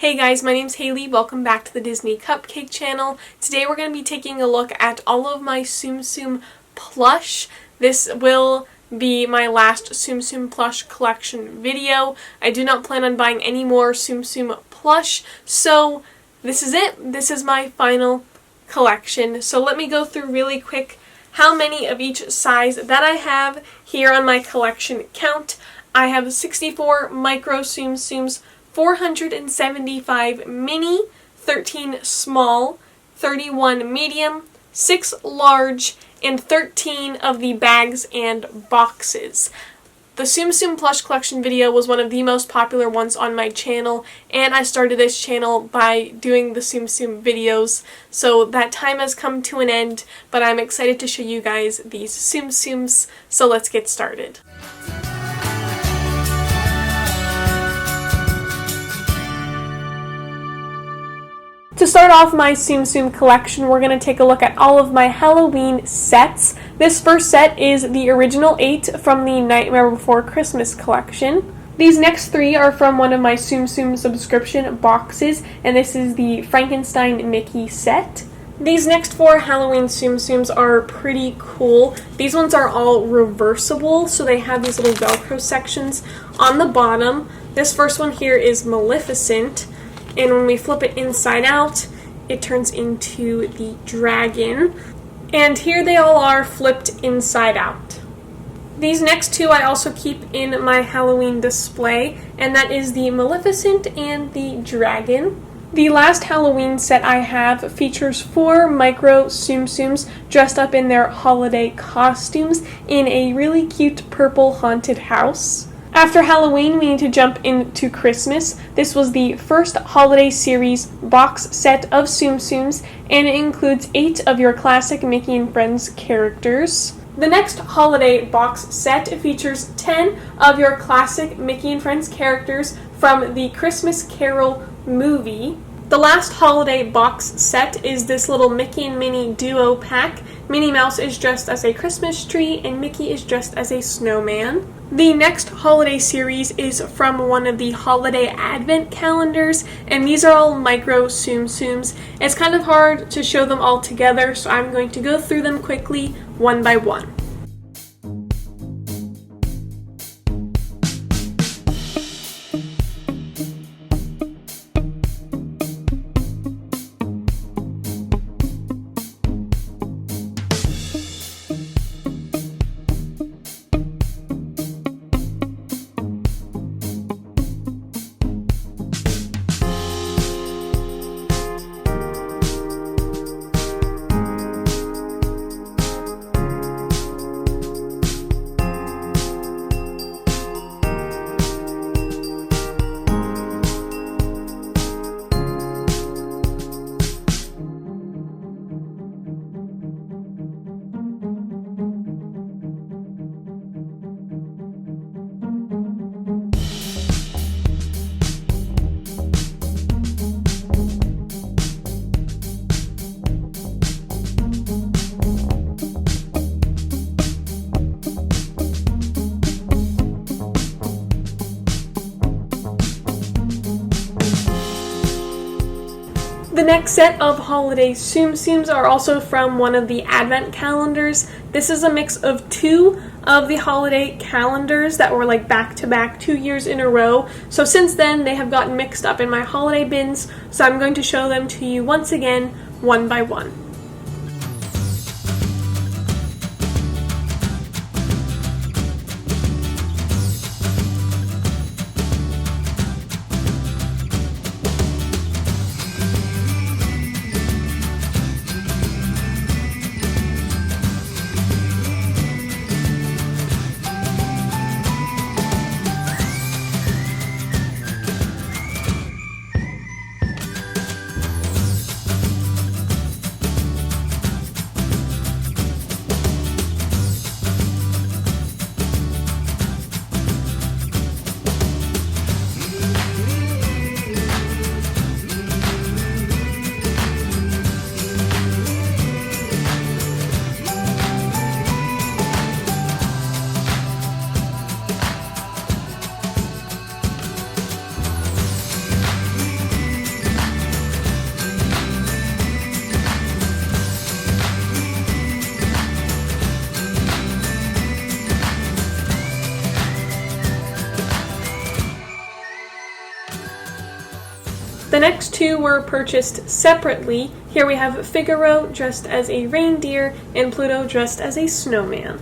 Hey guys, my name's Hailey. Welcome back to the Disney Cupcake channel. Today we're going to be taking a look at all of my Tsum Tsum plush. This will be my last Tsum Tsum plush collection video. I do not plan on buying any more Tsum Tsum plush, so this is it. This is my final collection. So let me go through really quick how many of each size that I have here on my collection count. I have 64 micro Tsum Tsums, 475 mini, 13 small, 31 medium, 6 large, and 13 of the bags and boxes. The Tsum Tsum plush collection video was one of the most popular ones on my channel, and I started this channel by doing the Tsum Tsum videos, so that time has come to an end, but I'm excited to show you guys these Tsum Tsums, so let's get started. To start off my Tsum Tsum collection, we're going to take a look at all of my Halloween sets. This first set is the original 8 from the Nightmare Before Christmas collection. These next 3 are from one of my Tsum Tsum subscription boxes, and this is the Frankenstein Mickey set. These next 4 Halloween Tsum Tsums are pretty cool. These ones are all reversible, so they have these little Velcro sections on the bottom. This first one here is Maleficent. And when we flip it inside out, it turns into the dragon. And here they all are flipped inside out. These next 2 I also keep in my Halloween display, and that is the Maleficent and the dragon. The last Halloween set I have features 4 micro Tsum Tsums dressed up in their holiday costumes in a really cute purple haunted house. After Halloween, we need to jump into Christmas. This was the first holiday series box set of Tsum Tsums, and it includes 8 of your classic Mickey and Friends characters. The next holiday box set features 10 of your classic Mickey and Friends characters from the Christmas Carol movie. The last holiday box set is this little Mickey and Minnie duo pack. Minnie Mouse is dressed as a Christmas tree, and Mickey is dressed as a snowman. The next holiday series is from one of the holiday advent calendars, and these are all micro Tsum Tsums. It's kind of hard to show them all together, so I'm going to go through them quickly, one by one. The next set of holiday Tsum Tsums are also from one of the advent calendars. This is a mix of 2 of the holiday calendars that were like back to back 2 years in a row. So since then they have gotten mixed up in my holiday bins, so I'm going to show them to you once again, one by one. The next two were purchased separately. Here we have Figaro dressed as a reindeer and Pluto dressed as a snowman.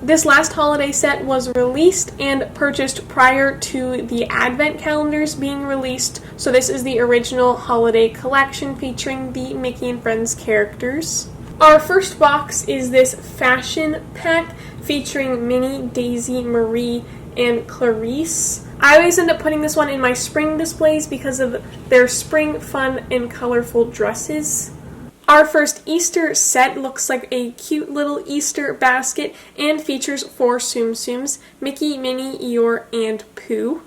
This last holiday set was released and purchased prior to the advent calendars being released, so this is the original holiday collection featuring the Mickey and Friends characters. Our first box is this fashion pack featuring Minnie, Daisy, Marie, and Clarice. I always end up putting this one in my spring displays because of their spring fun and colorful dresses. Our first Easter set looks like a cute little Easter basket and features 4 Tsum Tsums, Mickey, Minnie, Eeyore, and Pooh.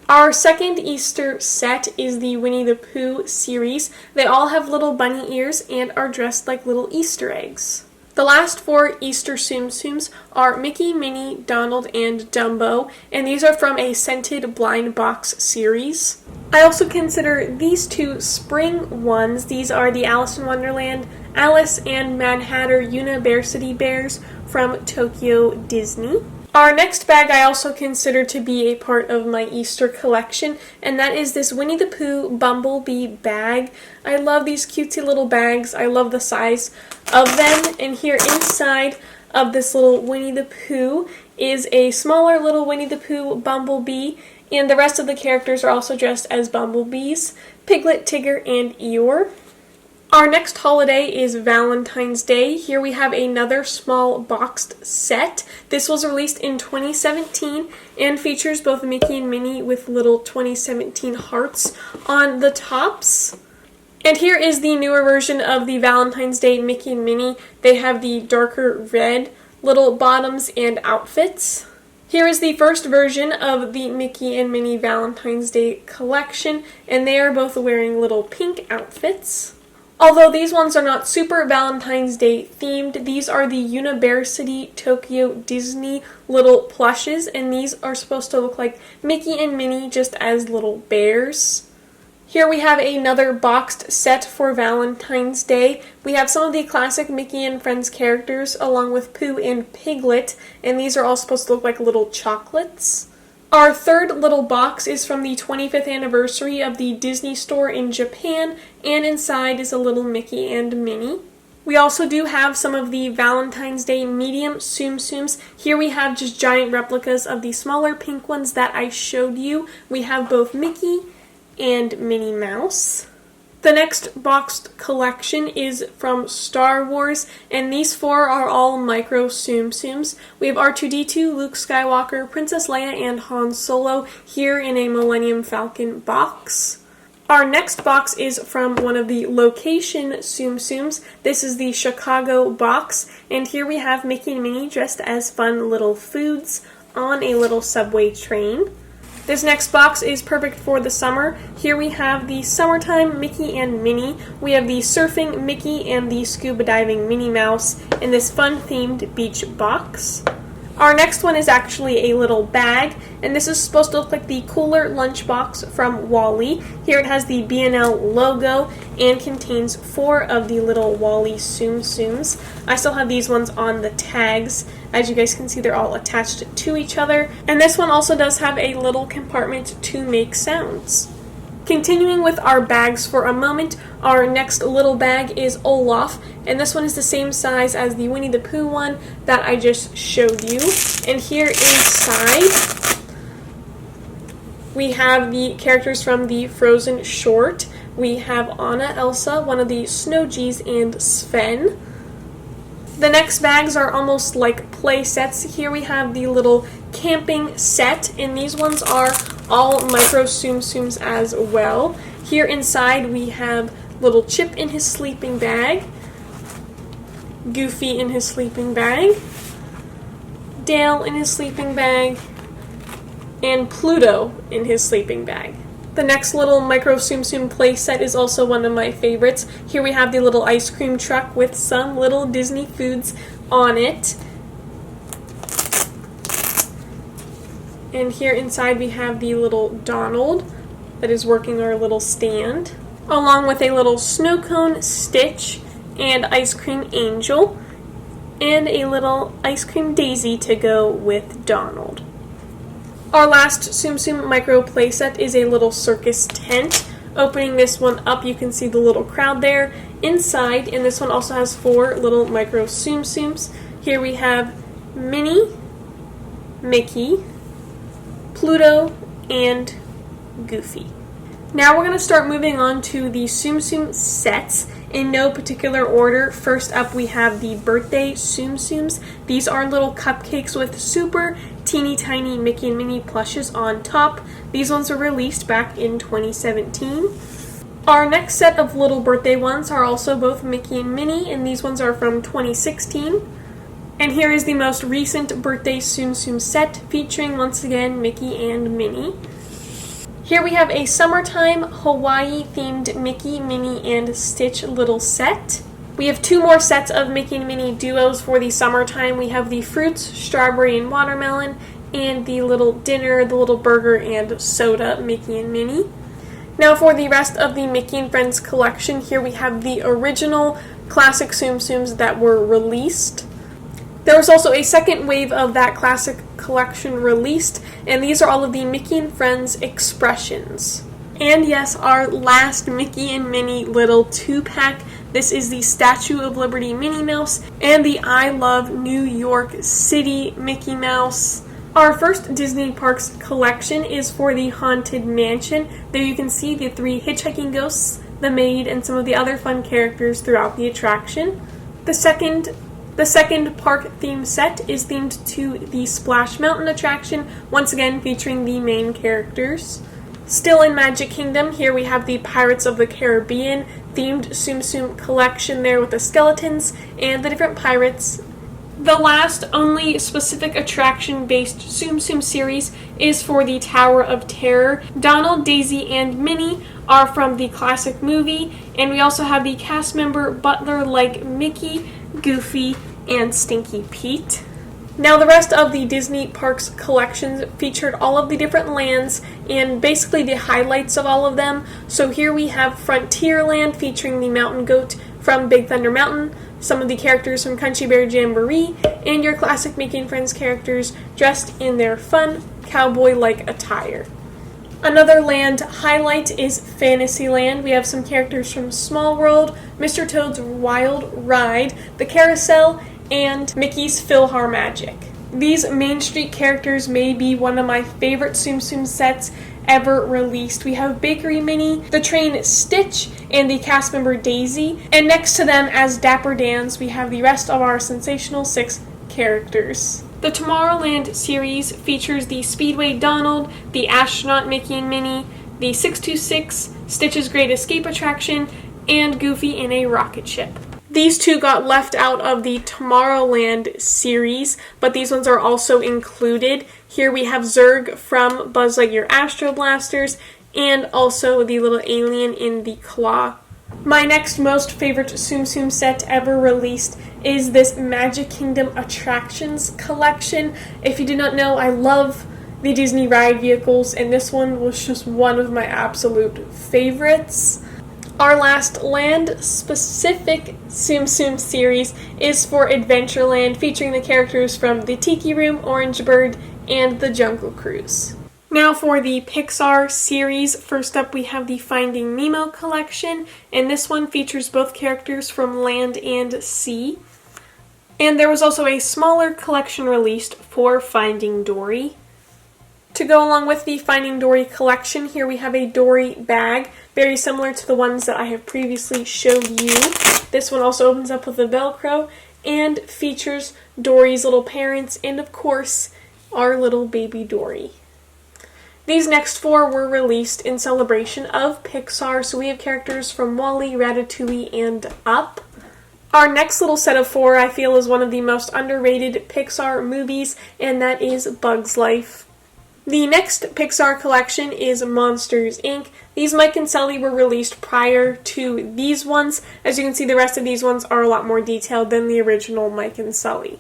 Our second Easter set is the Winnie the Pooh series. They all have little bunny ears and are dressed like little Easter eggs. The last 4 Easter Tsum Tsums are Mickey, Minnie, Donald, and Dumbo, and these are from a scented blind box series. I also consider these 2 spring ones. These are the Alice in Wonderland, Alice and Mad Hatter University Bears from Tokyo Disney. Our next bag I also consider to be a part of my Easter collection, and that is this Winnie the Pooh Bumblebee bag. I love these cutesy little bags. I love the size of them, and here inside of this little Winnie the Pooh is a smaller little Winnie the Pooh Bumblebee, and the rest of the characters are also dressed as bumblebees, Piglet, Tigger, and Eeyore. Our next holiday is Valentine's Day. Here we have another small boxed set. This was released in 2017 and features both Mickey and Minnie with little 2017 hearts on the tops. And here is the newer version of the Valentine's Day Mickey and Minnie. They have the darker red little bottoms and outfits. Here is the first version of the Mickey and Minnie Valentine's Day collection, and they are both wearing little pink outfits. Although these ones are not super Valentine's Day themed, these are the University Tokyo Disney little plushes, and these are supposed to look like Mickey and Minnie just as little bears. Here we have another boxed set for Valentine's Day. We have some of the classic Mickey and Friends characters along with Pooh and Piglet, and these are all supposed to look like little chocolates. Our third little box is from the 25th anniversary of the Disney store in Japan, and inside is a little Mickey and Minnie. We also do have some of the Valentine's Day medium Tsum Tsums. Here we have just giant replicas of the smaller pink ones that I showed you. We have both Mickey and Minnie Mouse. The next boxed collection is from Star Wars, and these 4 are all micro Tsum Tsums. We have R2-D2, Luke Skywalker, Princess Leia, and Han Solo here in a Millennium Falcon box. Our next box is from one of the location Tsum Tsums. This is the Chicago box, and here we have Mickey and Minnie dressed as fun little foods on a little subway train. This next box is perfect for the summer. Here we have the summertime Mickey and Minnie. We have the surfing Mickey and the scuba diving Minnie Mouse in this fun-themed beach box. Our next one is actually a little bag, and this is supposed to look like the Cooler lunchbox from WALL-E. Here it has the B&L logo and contains 4 of the little WALL-E Tsum Tsums. I still have these ones on the tags. As you guys can see, they're all attached to each other. And this one also does have a little compartment to make sounds. Continuing with our bags for a moment, our next little bag is Olaf, and this one is the same size as the Winnie the Pooh one that I just showed you. And here inside, we have the characters from the Frozen short. We have Anna, Elsa, one of the Snow G's, and Sven. The next bags are almost like play sets. Here we have the little camping set, and these ones are all micro Tsum Tsums as well. Here inside we have little Chip in his sleeping bag, Goofy in his sleeping bag, Dale in his sleeping bag, and Pluto in his sleeping bag. The next little micro Tsum Tsum play set is also one of my favorites. Here we have the little ice cream truck with some little Disney foods on it. And here inside we have the little Donald that is working our little stand, along with a little snow cone Stitch and ice cream Angel, and a little ice cream Daisy to go with Donald. Our last Tsum Tsum micro playset is a little circus tent. Opening this one up, you can see the little crowd there inside, and this one also has 4 little micro Tsum Tsums. Here we have Minnie, Mickey, Pluto, and Goofy. Now we're going to start moving on to the Tsum Tsum sets in no particular order. First up, we have the birthday Tsum Tsums. These are little cupcakes with super teeny tiny Mickey and Minnie plushes on top. These ones were released back in 2017. Our next set of little birthday ones are also both Mickey and Minnie, and these ones are from 2016. And here is the most recent birthday Tsum Tsum set, featuring once again Mickey and Minnie. Here we have a summertime Hawaii-themed Mickey, Minnie, and Stitch little set. We have 2 more sets of Mickey and Minnie duos for the summertime. We have the fruits, strawberry and watermelon, and the little dinner, the little burger and soda, Mickey and Minnie. Now for the rest of the Mickey and Friends collection, here we have the original classic Tsum Tsums that were released. There was also a second wave of that classic collection released, and these are all of the Mickey and Friends expressions. And yes, our last Mickey and Minnie little 2-pack. This is the Statue of Liberty Minnie Mouse and the I Love New York City Mickey Mouse. Our first Disney Parks collection is for the Haunted Mansion. There you can see the 3 hitchhiking ghosts, the maid, and some of the other fun characters throughout the attraction. The second park theme set is themed to the Splash Mountain attraction, once again featuring the main characters. Still in Magic Kingdom, here we have the Pirates of the Caribbean themed Tsum Tsum collection there with the skeletons and the different pirates. The last only specific attraction-based Tsum Tsum series is for the Tower of Terror. Donald, Daisy, and Minnie are from the classic movie, and we also have the cast member Butler like Mickey, Goofy, and Stinky Pete. Now the rest of the Disney Parks collections featured all of the different lands and basically the highlights of all of them. So here we have Frontierland featuring the Mountain Goat from Big Thunder Mountain, some of the characters from Country Bear Jamboree, and your classic Mickey and Friends characters dressed in their fun cowboy-like attire. Another land highlight is Fantasyland. We have some characters from Small World, Mr. Toad's Wild Ride, the Carousel, and Mickey's PhilharMagic. These Main Street characters may be one of my favorite Tsum Tsum sets ever released. We have Bakery Minnie, the train Stitch, and the cast member Daisy. And next to them as Dapper Dans, we have the rest of our sensational 6 characters. The Tomorrowland series features the Speedway Donald, the Astronaut Mickey and Minnie, the 626, Stitch's Great Escape attraction, and Goofy in a rocket ship. These 2 got left out of the Tomorrowland series, but these ones are also included. Here we have Zurg from Buzz Lightyear Astro Blasters, and also the little alien in the claw. My next most favorite Tsum Tsum set ever released is this Magic Kingdom Attractions collection. If you do not know, I love the Disney ride vehicles, and this one was just one of my absolute favorites. Our last land-specific Tsum Tsum series is for Adventureland, featuring the characters from the Tiki Room, Orange Bird, and the Jungle Cruise. Now for the Pixar series, first up we have the Finding Nemo collection, and this one features both characters from land and sea. And there was also a smaller collection released for Finding Dory. To go along with the Finding Dory collection, here we have a Dory bag, very similar to the ones that I have previously showed you. This one also opens up with a Velcro and features Dory's little parents and, of course, our little baby Dory. These next 4 were released in celebration of Pixar, so we have characters from WALL-E, Ratatouille, and Up. Our next little set of 4 I feel is one of the most underrated Pixar movies, and that is Bug's Life. The next Pixar collection is Monsters, Inc. These Mike and Sully were released prior to these ones. As you can see, the rest of these ones are a lot more detailed than the original Mike and Sully.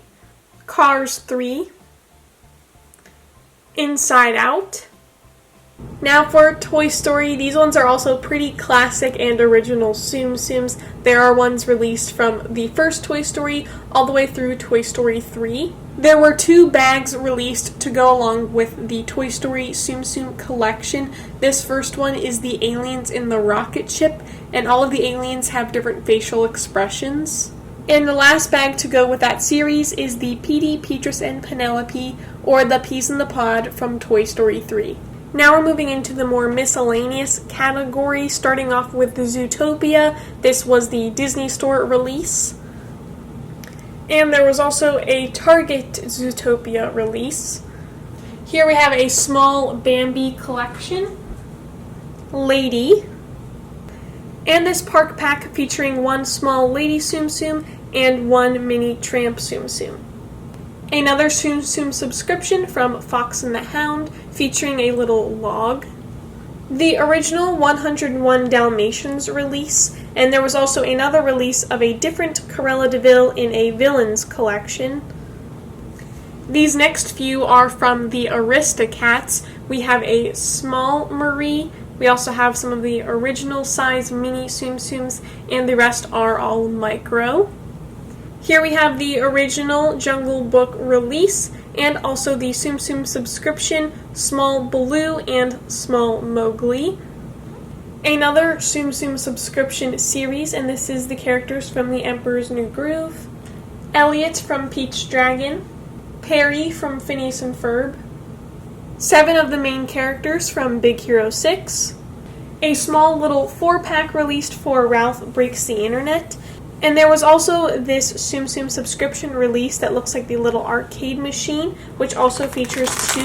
Cars 3. Inside Out. Now for Toy Story, these ones are also pretty classic and original Tsum Tsums. There are ones released from the first Toy Story all the way through Toy Story 3. There were 2 bags released to go along with the Toy Story Tsum Tsum collection. This first one is the aliens in the rocket ship, and all of the aliens have different facial expressions. And the last bag to go with that series is the Petey, Petrus, and Penelope, or the Peas in the Pod from Toy Story 3. Now we're moving into the more miscellaneous category, starting off with the Zootopia. This was the Disney Store release. And there was also a Target Zootopia release. Here we have a small Bambi collection, Lady, and this park pack featuring 1 small Lady Tsum Tsum and 1 mini Tramp Tsum Tsum. Another Tsum Tsum subscription from Fox and the Hound featuring a little log. The original 101 Dalmatians release, and there was also another release of a different Cruella de Vil in a Villains collection. These next few are from the Aristocats. We have a small Marie. We also have some of the original size mini Tsum Tsums, and the rest are all micro. Here we have the original Jungle Book release, and also the Tsum Tsum subscription, Small Baloo and Small Mowgli. Another Tsum Tsum subscription series, and this is the characters from The Emperor's New Groove. Elliot from Peach Dragon. Perry from Phineas and Ferb. 7 of the main characters from Big Hero 6. A small little 4-pack released for Ralph Breaks the Internet. And there was also this Tsum Tsum subscription release that looks like the little arcade machine, which also features 2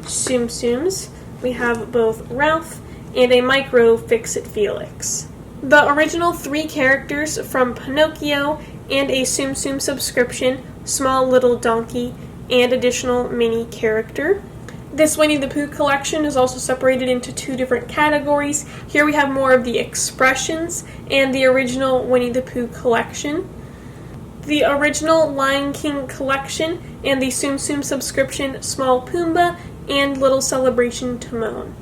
Tsum Tsums. We have both Ralph and a micro Fix-It Felix. The original 3 characters from Pinocchio and a Tsum Tsum subscription, Small Little Donkey, and additional mini character. This Winnie the Pooh collection is also separated into 2 different categories. Here we have more of the expressions and the original Winnie the Pooh collection. The original Lion King collection and the Tsum Tsum subscription Small Pumbaa and Little Celebration Timon.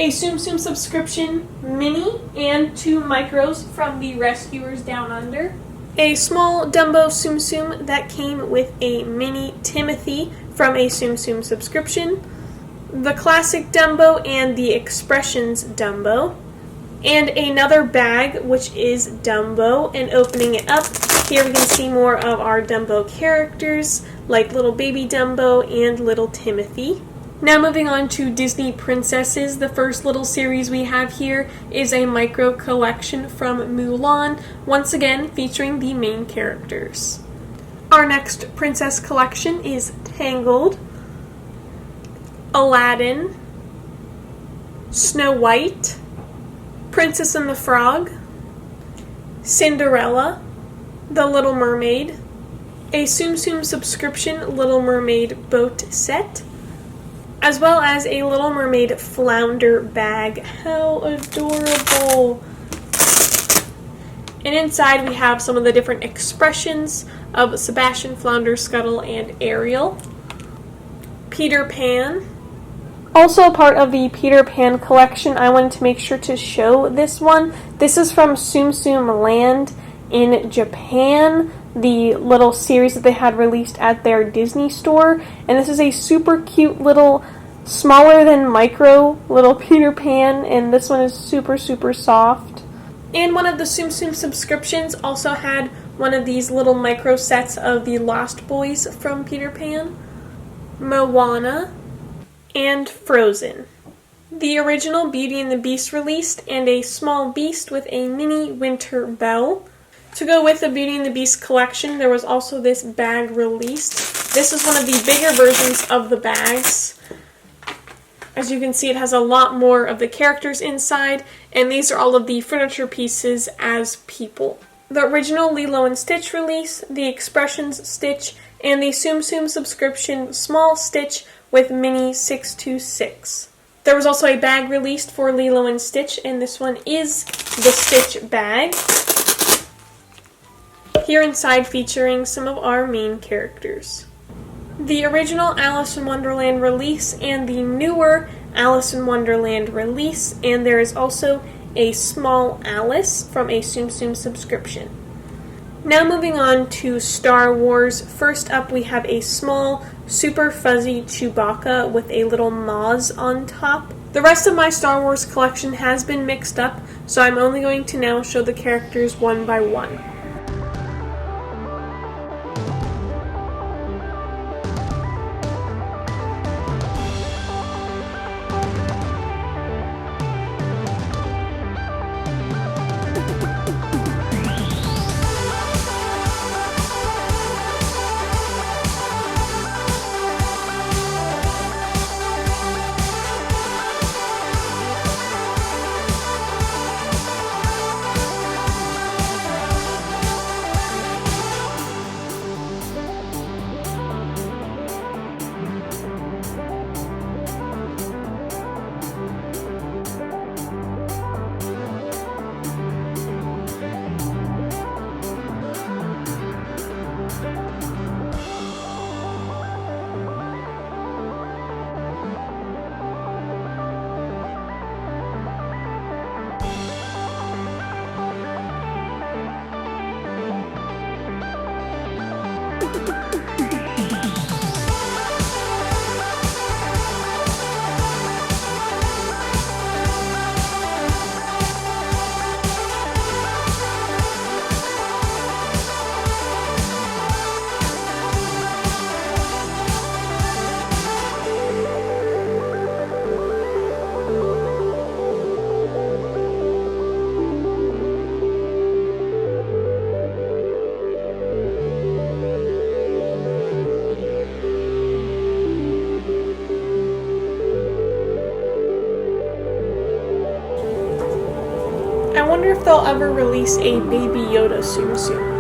A Tsum Tsum subscription mini and 2 micros from the Rescuers Down Under. A small Dumbo Tsum Tsum that came with a mini Timothy from a Tsum Tsum subscription, the classic Dumbo and the Expressions Dumbo, and another bag which is Dumbo, and opening it up, here we can see more of our Dumbo characters like little baby Dumbo and little Timothy. Now moving on to Disney Princesses, the first little series we have here is a micro collection from Mulan, once again featuring the main characters. Our next princess collection is Tangled, Aladdin, Snow White, Princess and the Frog, Cinderella, The Little Mermaid, a Tsum Tsum subscription Little Mermaid boat set, as well as a Little Mermaid flounder bag. How adorable! And inside we have some of the different expressions of Sebastian, Flounder, Scuttle, and Ariel. Peter Pan. Also part of the Peter Pan collection, I wanted to make sure to show this one. This is from Tsum Tsum Land in Japan, the little series that they had released at their Disney store. And this is a super cute little, smaller than micro, little Peter Pan, and this one is super, super soft. And one of the Tsum Tsum subscriptions also had one of these little micro sets of the Lost Boys from Peter Pan, Moana, and Frozen. The original Beauty and the Beast released, and a small beast with a mini Winter Belle. To go with the Beauty and the Beast collection, there was also this bag released. This is one of the bigger versions of the bags. As you can see, it has a lot more of the characters inside, and these are all of the furniture pieces as people. The original Lilo and Stitch release, the Expressions Stitch, and the Tsum Tsum subscription Small Stitch with Mini 626. There was also a bag released for Lilo and Stitch, and this one is the Stitch bag. Here inside featuring some of our main characters. The original Alice in Wonderland release and the newer Alice in Wonderland release, and there is also a small Alice from a Tsum Tsum subscription. Now moving on to Star Wars. First up we have a small, super fuzzy Chewbacca with a little Maz on top. The rest of my Star Wars collection has been mixed up, so I'm only going to now show the characters one by one. I wonder if they'll ever release a Baby Yoda Tsum Tsum.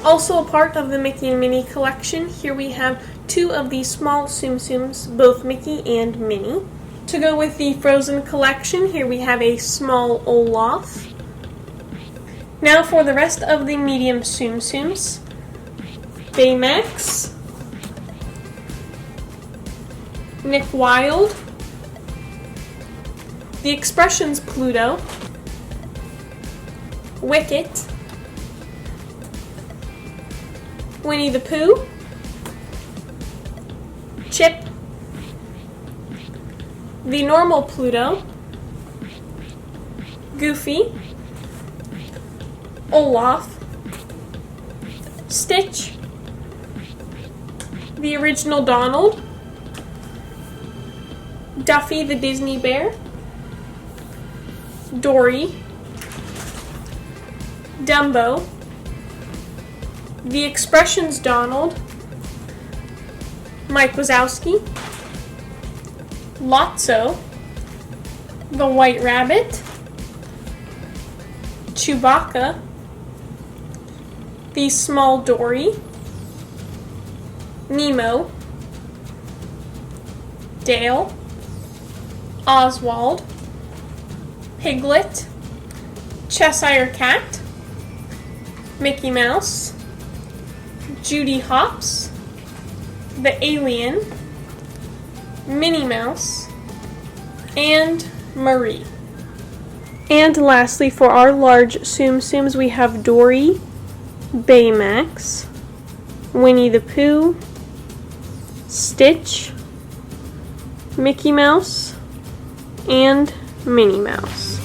Also a part of the Mickey and Minnie collection, here we have two of these small Tsum Tsums, both Mickey and Minnie. To go with the Frozen collection, here we have a small Olaf. Now for the rest of the medium Tsum Tsums. Baymax, Nick Wilde, The Expressions Pluto, Wicket, Winnie the Pooh, Chip, the normal Pluto, Goofy, Olaf, Stitch, the original Donald, Duffy the Disney Bear, Dory, Dumbo, the Expressions Donald, Mike Wazowski, Lotso, the White Rabbit, Chewbacca, the Small Dory, Nemo, Dale, Oswald, Piglet, Cheshire Cat, Mickey Mouse, Judy Hopps, the Alien, Minnie Mouse, and Marie. And lastly, for our large Tsum Tsums, we have Dory, Baymax, Winnie the Pooh, Stitch, Mickey Mouse, and Minnie Mouse.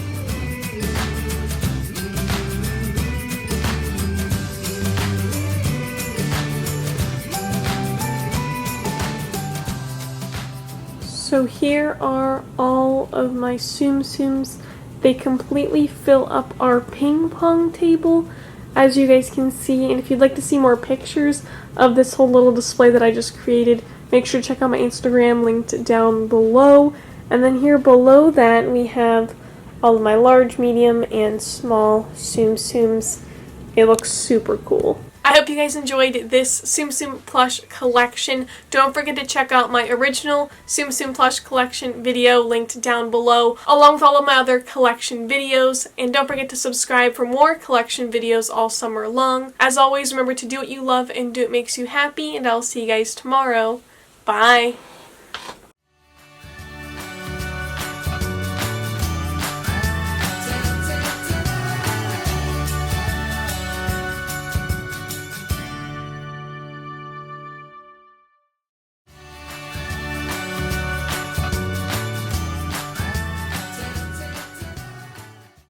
So here are all of my Tsum Tsums. They completely fill up our ping pong table, as you guys can see. And if you'd like to see more pictures of this whole little display that I just created, make sure to check out my Instagram linked down below. And then here below that we have all of my large, medium, and small Tsum Tsums. It looks super cool. I hope you guys enjoyed this Tsum Tsum plush collection. Don't forget to check out my original Tsum Tsum plush collection video linked down below, along with all of my other collection videos. And don't forget to subscribe for more collection videos all summer long. As always, remember to do what you love and do what makes you happy, and I'll see you guys tomorrow. Bye!